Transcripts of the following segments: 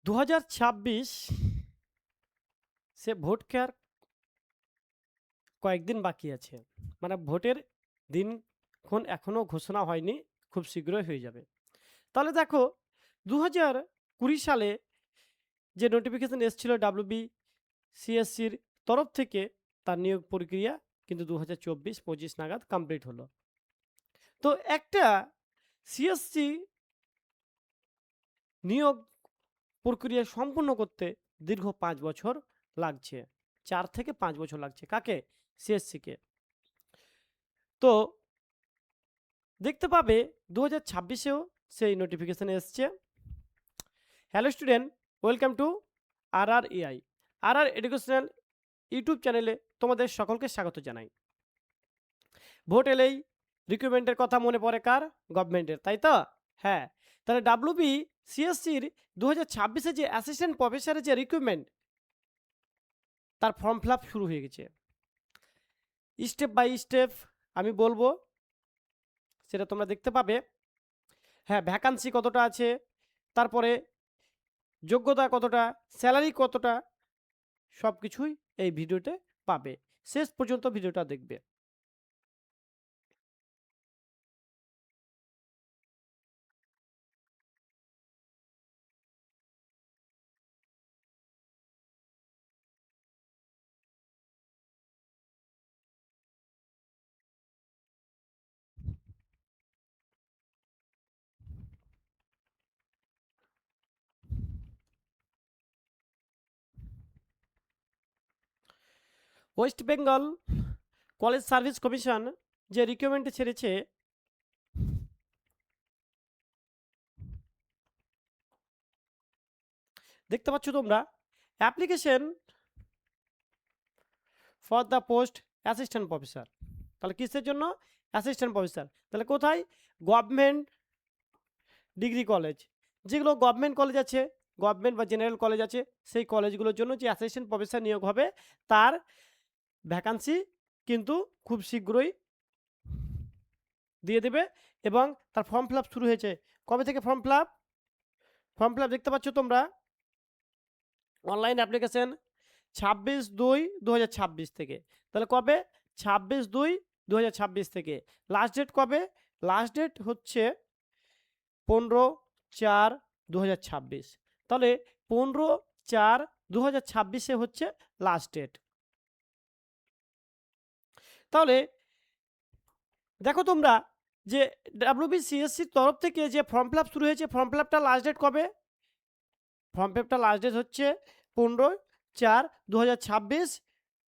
2026 সে vote care কয়েকদিন বাকি আছে, মানে ভোটের দিনক্ষণ এখনো ঘোষণা হয়নি, খুব শীঘ্রই হয়ে যাবে। তাহলে দেখো 2020 সালে যে নোটিফিকেশন এসেছিল WBCSCর তরফ থেকে, তার নিয়োগ প্রক্রিয়া কিন্তু 2024-25 নাগাদ কমপ্লিট হলো। তো একটা সিএসসি নিয়োগ প্রক্রিয়া সম্পূর্ণ করতে দীর্ঘ 5 বছর লাগছে, 4 থেকে 5 বছর লাগছে। কাকে? সিএসসিকে। তো দেখতে পাবে 2026-এও সেই নোটিফিকেশন এসছে। Hello student, welcome to RREI educational YouTube চ্যানেলে তোমাদের সকলকে স্বাগত জানাই। ভোট এলেই রিক্রুটমেন্টের কথা মনে পড়ে কার? গভর্নমেন্টের, তাই তো? হ্যাঁ, তাহলে WBCSCর 2026-এ যে অ্যাসিস্ট্যান্ট প্রফেসরের যে রিক্রুটমেন্ট, তার ফর্ম ফিল আপ শুরু হয়ে গেছে। স্টেপ বাই স্টেপ আমি বলবো, সেটা তোমরা দেখতে পাবে। হ্যাঁ, ভ্যাকান্সি কতটা আছে, তারপরে যোগ্যতা কতটা, স্যালারি কতটা, সব কিছুই এই ভিডিওতে পাবে। শেষ পর্যন্ত ভিডিওটা দেখবে। West Bengal college service commission যে রিকমেন্ড ছেড়েছে, দেখতে পাচ্ছ তোমরা, application for the post assistant professor. তাহলে কিসের জন্য? Assistant professor. তাহলে কোথায়? গভর্নমেন্ট ডিগ্রি কলেজ, যেগুলো গভর্নমেন্ট কলেজ আছে, গভর্নমেন্ট বা জেনারেল কলেজ আছে, সেই কলেজগুলোর জন্য যে অ্যাসিস্ট্যান্ট প্রফেসর নিয়োগ হবে, তার ভ্যাকান্সি কিন্তু খুব শীঘ্রই দিয়ে দেবে। এবং তার ফর্ম ফিল আপ শুরু হয়েছে। কবে থেকে form fill up? Form fill up দেখতে পাচ্ছ তোমরা, অনলাইন অ্যাপ্লিকেশন 26/2/2026 থেকে। তাহলে কবে? 26/2/2026 থেকে। লাস্ট ডেট কবে? লাস্ট ডেট হচ্ছে 15/4/2026। তাহলে 15/4/2026 হচ্ছে লাস্ট ডেট। তাহলে দেখো তোমরা যে WBCSCর তরফ থেকে যে ফর্ম ফিল আপ শুরু হয়েছে, ফর্ম ফিল আপটা লাস্ট ডেট কবে? ফর্ম ফিল আপটা লাস্ট ডেট হচ্ছে 15/4/2026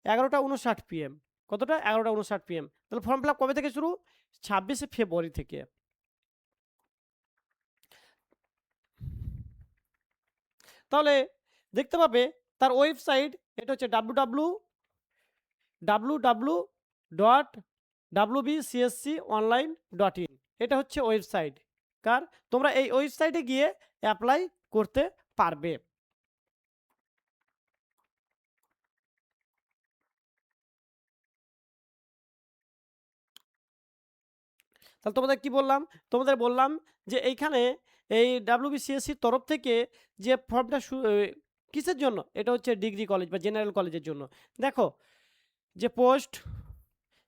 11:59 PM। কতটা? 11:59 PM। তাহলে ফর্ম ফিল আপ কবে থেকে শুরু? 26শে ফেব্রুয়ারি থেকে। তাহলে দেখতে পাবে তার ওয়েবসাইট, এটা হচ্ছে www.wbcsconline.in। এটা হচ্ছে ওয়েবসাইট কার? তোমরা এই ওয়েবসাইটে গিয়ে অ্যাপ্লাই করতে পারবে। তাহলে তোমাদের কি বললাম? তোমাদের বললাম যে এইখানে এই WBCSCর তরফ থেকে যে ফর্মটা কিসের জন্য? এটা হচ্ছে ডিগ্রি কলেজ বা জেনারেল কলেজের জন্য। দেখো যে post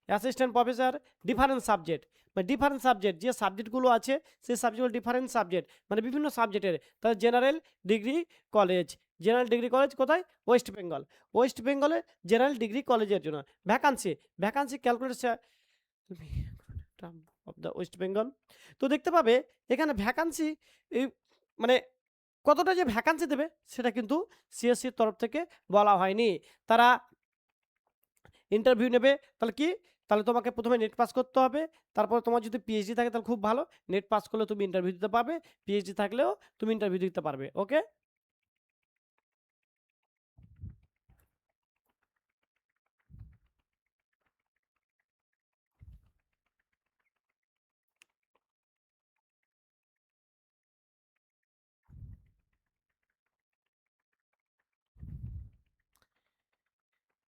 assistant professor, different subject, মানে ডিফারেন্ট সাবজেক্ট যে সাবজেক্টগুলো আছে, সেই সাবজেক্টগুলো ডিফারেন্ট সাবজেক্ট, মানে বিভিন্ন সাবজেক্টের। তাহলে general degree college, general degree college কোথায়? ওয়েস্ট বেঙ্গল। ওয়েস্ট বেঙ্গলে জেনারেল ডিগ্রি কলেজের জন্য vacancy calculation of the West Bengal. তো দেখতে পাবে এখানে ভ্যাকান্সি, এই মানে কতটা যে ভ্যাকান্সি দেবে সেটা কিন্তু সিএসসির তরফ থেকে বলা হয়নি। তারা ইন্টারভিউ নেবে। তাহলে কি? তাহলে তোমাকে প্রথমে নেট পাস করতে হবে। তারপর তোমার যদি পিএইচডি থাকে তাহলে খুব ভালো, নেট পাস করলে তুমি ইন্টারভিউ দিতে পারবে, পিএইচডি থাকলেও তুমি ইন্টারভিউ দিতে পারবে। ওকে?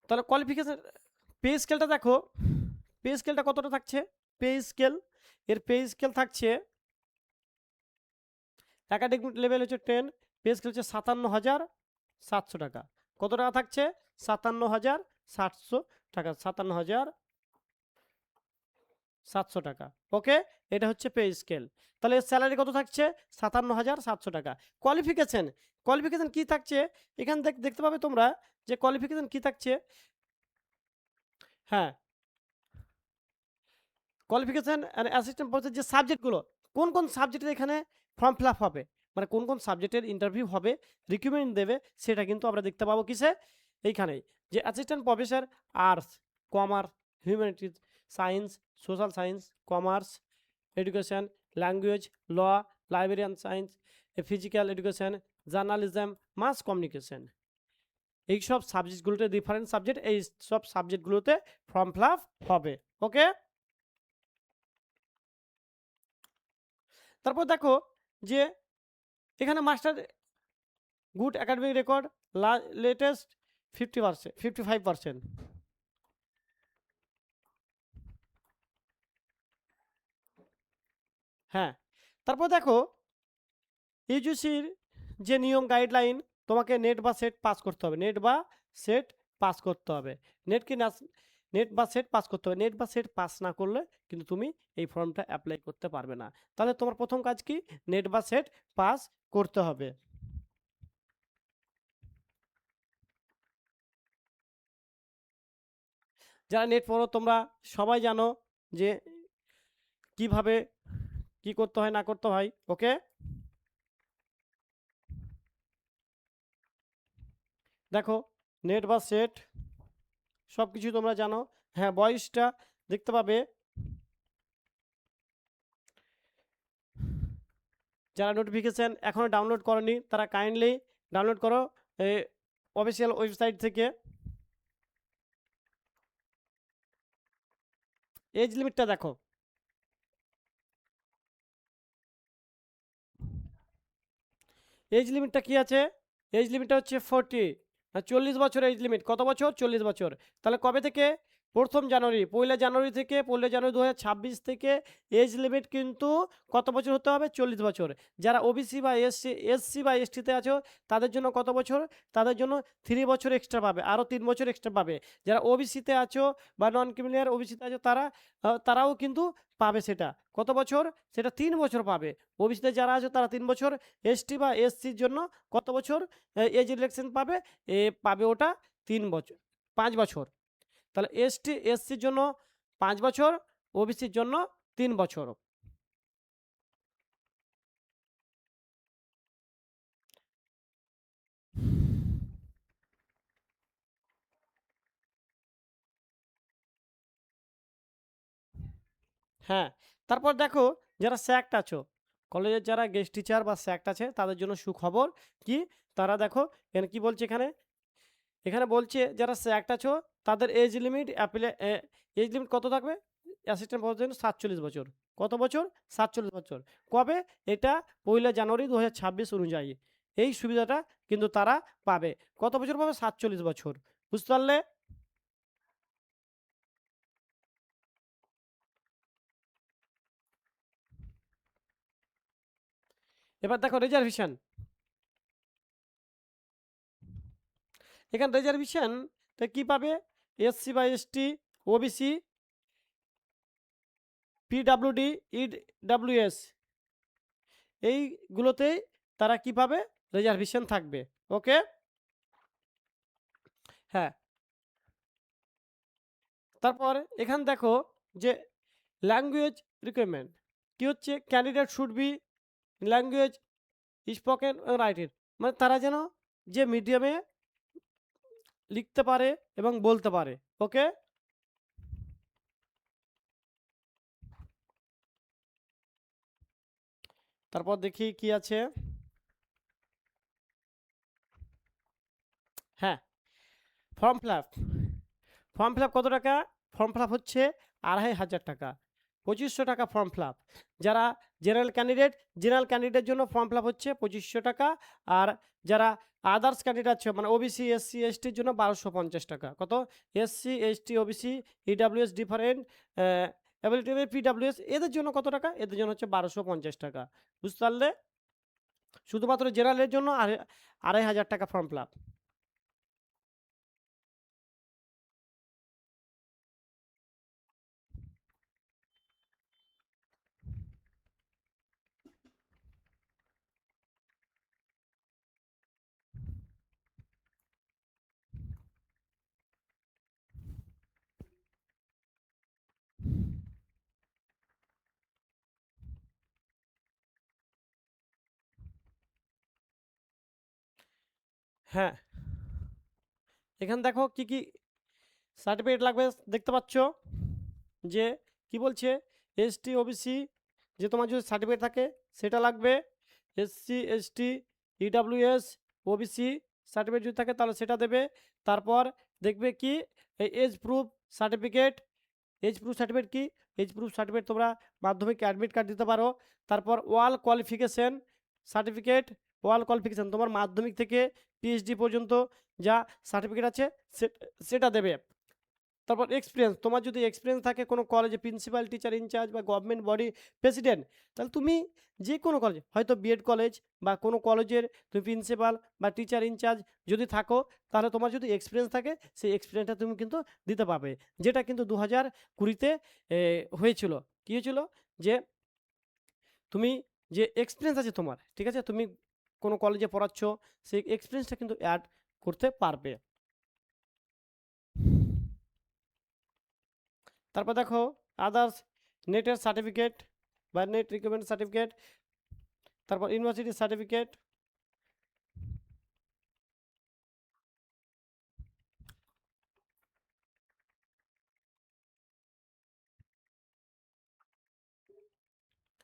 তাহলে কোয়ালিফিকেশন, পে স্কেলটা দেখো, পে স্কেলটা কতটা থাকছে? পে স্কেল, এর পে স্কেল থাকছে, একাডেমিক লেভেল হচ্ছে 10, পে স্কেল হচ্ছে 57,700 টাকা। কত টাকা থাকছে? 57,700 টাকা, 57,700 টাকা। ওকে, এটা হচ্ছে পে স্কেল। তাহলে স্যালারি কত থাকছে? 57,700 টাকা। কোয়ালিফিকেশন, কোয়ালিফিকেশন কি থাকছে? এখান থেকে দেখতে পাবে তোমরা যে কোয়ালিফিকেশন কি থাকছে। হ্যাঁ, কোয়ালিফিকেশন অ্যান্ড অ্যাসিস্ট্যান্ট প্রফেসর যে সাবজেক্টগুলো, কোন কোন সাবজেক্টের এখানে ফর্ম ফিল আপ হবে, মানে কোন কোন সাবজেক্টের ইন্টারভিউ হবে, রিক্রুটমেন্ট দেবে, সেটা কিন্তু আমরা দেখতে পাবো কিসে? এইখানে যে assistant professor arts, commerce, humanities, science, social science, commerce, education, language, law, librarian science, physical education, journalism, mass communication, এইসব সাবজেক্টগুলোতে ডিফারেন্ট সাবজেক্ট, এই সব সাবজেক্টগুলোতে ফর্ম ফিল আপ হবে। ওকে, তারপর দেখো যে এখানে master good academic record latest 50%, 55%। হ্যাঁ, তারপর দেখো ইউজিসির যে নিয়ম গাইডলাইন, তোমাকে নেট বা সেট পাস করতে হবে, নেট বা সেট পাস করতে হবে। নেট কি না, নেট বা সেট পাস করতে হবে। নেট বা সেট পাস না করলে কিন্তু তুমি এই ফর্মটা অ্যাপ্লাই করতে পারবে না। তাহলে তোমার প্রথম কাজ কি? নেট বা সেট পাস করতে হবে। যারা নেট পড়ো তোমরা সবাই জানো যে কিভাবে কি করতে হয় না করতে হয়। ওকে, দেখো নেট বা সেট সব কিছু তোমরা জানো। হ্যাঁ, বয়সটা দেখতে পাবে, যারা নোটিফিকেশান এখনও ডাউনলোড করনি তারা কাইন্ডলি ডাউনলোড করো অফিসিয়াল ওয়েবসাইট থেকে। এজ লিমিটটা দেখো, এজ লিমিটটা কি আছে? এজ লিমিটটা হচ্ছে 40, 40 বছর এজ লিমিট। কত বছর? 40 বছর। তাহলে কবে থেকে? 1 জানুয়ারি, 1 জানুয়ারি থেকে, 1 জানুয়ারি 2026 থেকে এজ লিমিট কিন্তু কত বছর হতে হবে? 40 বছর। যারা ওবিসি বা এসসি বা এসটিতে আছো তাদের জন্য কত বছর? তাদের জন্য 3 বছর এক্সট্রা পাবে, আরও 3 বছর এক্সট্রা পাবে। যারা ওবিসিতে আছো বা নন ক্রিমিনাল ওবিসিতে আছো তারাও কিন্তু পাবে সেটা। কত বছর? সেটা 3 বছর পাবে। ওবিসিতে যারা আছো তারা 3 বছর, এসটি বা এসসির জন্য কত বছর এজ রিল্যাক্সেশন পাবে? পাবে ওটা 3 বছর, 5 বছর। তাহলে এসটি এসসির জন্য 5 বছর, ওবিসির জন্য 3 বছর। হ্যাঁ, তারপর দেখো যারা স্যাক্ট আছো, কলেজের যারা গেস্ট টিচার বা স্যাক্ট আছে তাদের জন্য সুখবর কি? তারা দেখো এখানে কি বলছে, এখানে এখানে বলছে যারা স্যাক্ট আছো তাদের এজ লিমিট এজ লিমিট কত থাকবে? অ্যাসিস্ট্যান্ট প্রফেসরের জন্য 47 বছর। কত বছর? 47 বছর। কবে? এটা 1 জানুয়ারি 2026 অনুযায়ী এই সুবিধাটা কিন্তু তারা পাবে। কত বছর পাবে? 47 বছর। বুঝতে পারলে? এবার দেখো রিজার্ভেশন, এখানে রিজার্ভেশন তো কি পাবে? এসসি বা এসটি, ওবিসি, পিডাব্লিউডি, ইডাব্লিউএস, এইগুলোতেই তারা কি পাবে? রিজার্ভেশন থাকবে। ওকে, হ্যাঁ, তারপর এখান দেখো যে ল্যাঙ্গুয়েজ রিকোয়ারমেন্ট কি হচ্ছে? Candidate should be language spoken writed, মানে তারা যেন যে মিডিয়ামে লিখতে পারে এবং বলতে পারে। ওকে, তারপর দেখি কি আছে। হ্যাঁ, form fill up, form fill up কত টাকা? ফর্ম ফিল আপ হচ্ছে 2,500 টাকা, 2500 টাকা ফর্ম ফিল আপ। যারা জেনারেল ক্যান্ডিডেট, জেনারেল ক্যান্ডিডেটের জন্য ফর্ম ফিল আপ হচ্ছে 2500 টাকা। আর যারা আদার্স ক্যান্ডিডেট আছে মানে ওবিসি এসসি এসটির জন্য 1250 টাকা। কত? SC ST OBC EWS different ability PWS এদের জন্য কত টাকা? এদের জন্য হচ্ছে 1250 টাকা। বুঝতে পারলে? শুধুমাত্র জেনারেলের জন্য 2500 টাকা ফর্ম ফিল আপ। হ্যাঁ, এখানে দেখো কি কি সার্টিফিকেট লাগবে দেখতে পাচ্ছ, যে কি বলছে, এসটি ওবিসি যে তোমার যদি সার্টিফিকেট থাকে সেটা লাগবে, SC ST EWS OBC certificate যদি থাকে তাহলে সেটা দেবে। তারপর দেখবে কি age proof certificate, age proof certificate কি, এজ প্রুফ সার্টিফিকেট তোমরা মাধ্যমিক অ্যাডমিট কার্ড দিতে পারো। তারপর ওয়াল কোয়ালিফিকেশন সার্টিফিকেট, ওয়াল কোয়ালিফিকেশন তোমার মাধ্যমিক থেকে পিএইচডি পর্যন্ত যা সার্টিফিকেট আছে সেটা দেবে। তারপর এক্সপিরিয়েন্স, তোমার যদি এক্সপিরিয়েন্স থাকে কোনো কলেজে প্রিন্সিপাল টিচার ইনচার্জ বা গভর্নমেন্ট বডি প্রেসিডেন্ট, তাহলে তুমি যে কোনো কলেজ, হয়তো বিএড কলেজ বা কোনো কলেজের তুমি প্রিন্সিপাল বা টিচার ইনচার্জ যদি থাকো, তাহলে তোমার যদি এক্সপিরিয়েন্স থাকে সেই এক্সপিরিয়েন্সটা তুমি কিন্তু দিতে পারবে। যেটা কিন্তু 2020-তে হয়েছিল। কী হয়েছিল, যে তুমি যে এক্সপিরিয়েন্স আছে তোমার, ঠিক আছে, তুমি কোনো কলেজে পড়াচ্ছ, সেই এক্সপিরিয়েন্সটা কিন্তু অ্যাড করতে পারবে। তারপর দেখো আদার্স, নেটের সার্টিফিকেট বা নেট রিকমেন্ড সার্টিফিকেট, তারপর ইউনিভার্সিটি সার্টিফিকেট,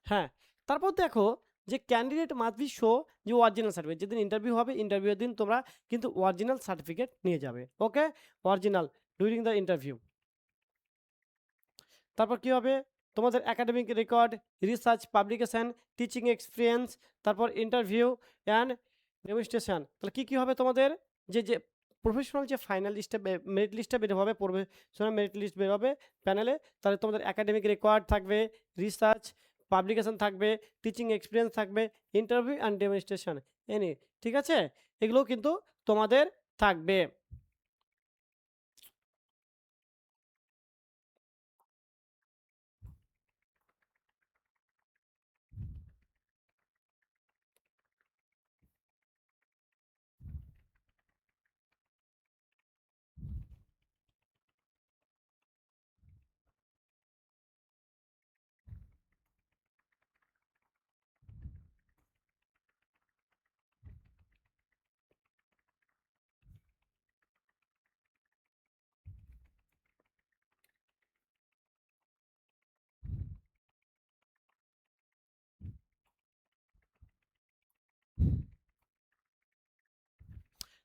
হ্যাঁ। তারপর দেখো যে ক্যান্ডিডেট মাস্ট বি শো যে অরিজিনাল সার্টিফিকেট, যেদিন ইন্টারভিউ হবে ইন্টারভিউয়ের দিন তোমরা কিন্তু অরিজিনাল সার্টিফিকেট নিয়ে যাবে, ওকে, অরিজিনাল ডিউরিং দ্য ইন্টারভিউ। তারপর কি হবে, তোমাদের academic record, research publication, teaching experience, তারপর ইন্টারভিউ অ্যান্ড ডেমনস্ট্রেশন। তাহলে কী কী হবে তোমাদের, যে যে প্রফেশনাল যে ফাইনাল লিস্টটা মেরিট লিস্টটা বের হবে, প্রফেশনাল মেরিট লিস্ট বের হবে প্যানেলে, তাহলে তোমাদের একাডেমিক রেকর্ড থাকবে, রিসার্চ পাবলিকেশন থাকবে, টিচিং এক্সপিরিয়েন্স থাকবে, ইন্টারভিউ অ্যান্ড ডেমনস্ট্রেশন এনি, ঠিক আছে, এগুলোও কিন্তু তোমাদের থাকবে।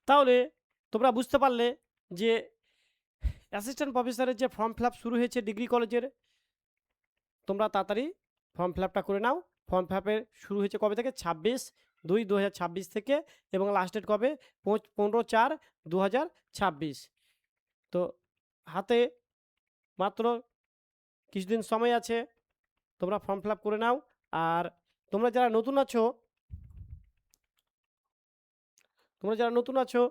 তাহলে তোমরা বুঝতে পারলে যে অ্যাসিস্ট্যান্ট প্রফেসরের যে ফর্ম ফিল আপ শুরু হয়েছে ডিগ্রি কলেজের, তোমরা তাড়াতাড়ি ফর্ম ফিল আপটা করে নাও। ফর্ম ফিল আপের শুরু হয়েছে কবে থেকে, 26/2/2026 থেকে, এবং লাস্ট ডেট কবে, 15/4/2026। তো হাতে মাত্র কিছুদিন সময় আছে, তোমরা ফর্ম ফিল আপ করে নাও। আর তোমরা যারা নতুন আছো,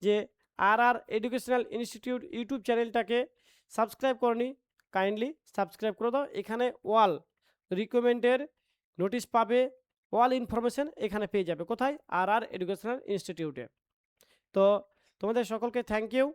যে আর এডুকেশনাল ইনস্টিটিউট ইউটিউব চ্যানেলটাকে সাবস্ক্রাইব করনি, কাইন্ডলি সাবস্ক্রাইব করে দাও। এখানে ওয়াল রিকমেন্ডের নোটিশ পাবে, ওয়াল ইনফরমেশন এখানে পেয়ে যাবে। কোথায়, আর এডুকেশনাল ইনস্টিটিউটে। তো তোমাদের সকলকে থ্যাংক ইউ।